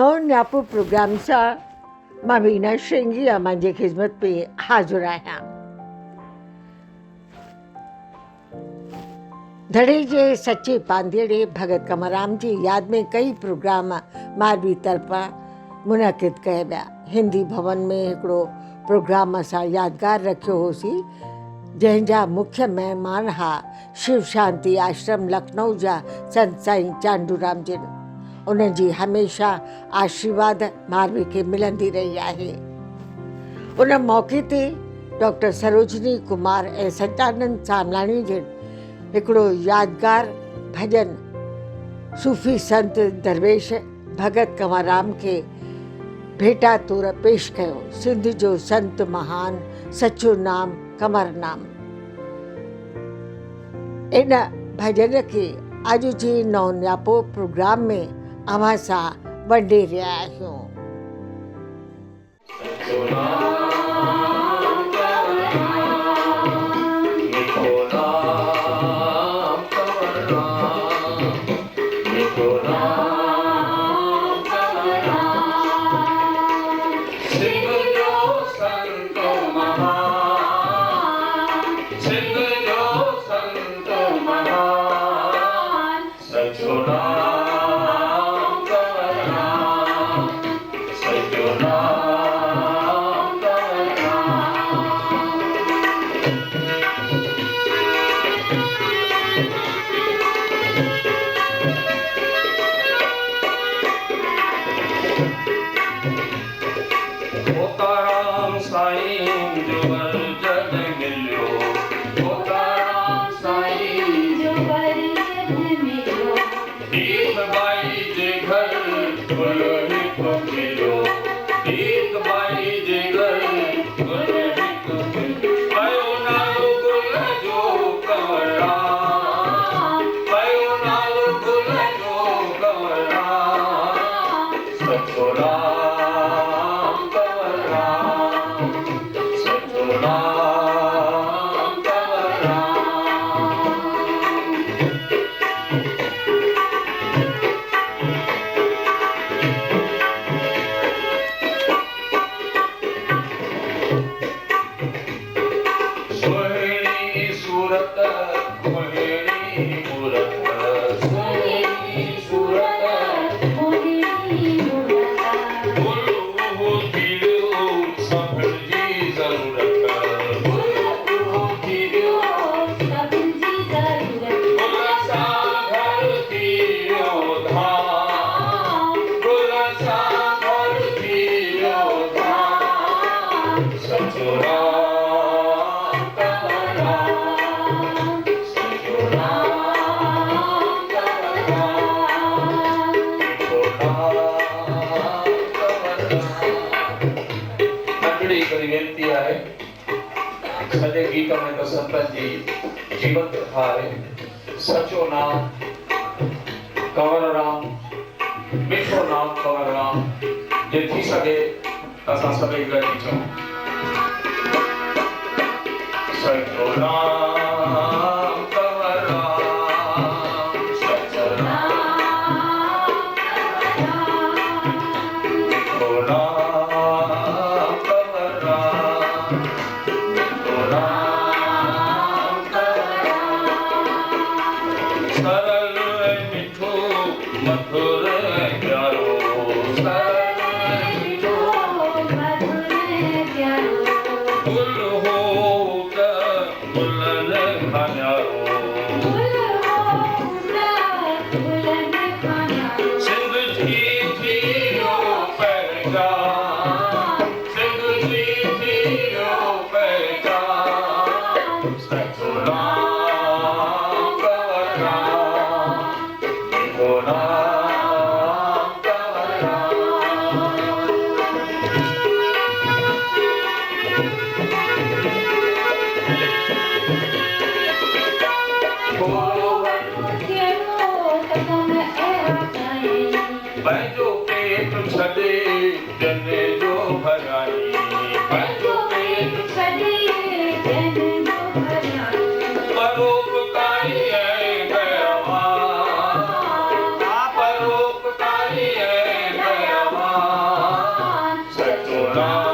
नओ नियापो प्रोग्राम सां मां वीना श्रृंगी मुंहिंजी ख़िदमत में हाज़िर आहियां। धड़े जे सचे पांधेड़े भगत कमराम जी यादि में कई प्रोग्राम मारवी तरफ़ां मुनक़िद कया विया। हिंदी भवन में हिकिड़ो प्रोग्राम असां यादगार रखियो होसीं, जंहिंजा मुख्य महिमान हा शिव शांति आश्रम लखनऊ जा संत साईं चांडूराम जिन। उन्हनि जी हमेशह आशीर्वाद मारवी खे मिलंदी रही आहे। उन मौक़े ते डॉक्टर सरोजनी कुमार ऐं सचानंद सानवानी जिन हिकिड़ो यादगार भजन सूफी संत दरवेश भगत कंवराम खे भेटा तौर पेश कयो। सिंध जो संत महान सचो नाम कमर नाम। इन भजन खे अॼु जे नओ नियापो प्रोग्राम में अव्हां सां वंडे रहिया आहियूं। सचो नाम कंवर राम, मिठो नाम कंवर राम। जे थी सके असां सभई गॾु चऊं सचो नाम कंवर राम, सचो नाम मिठो नाम कंवर राम, मिठो नाम सरल मिठो मधुर प्यारो, सरल मिठो मधुर प्यारो। फूल हो त फूल राम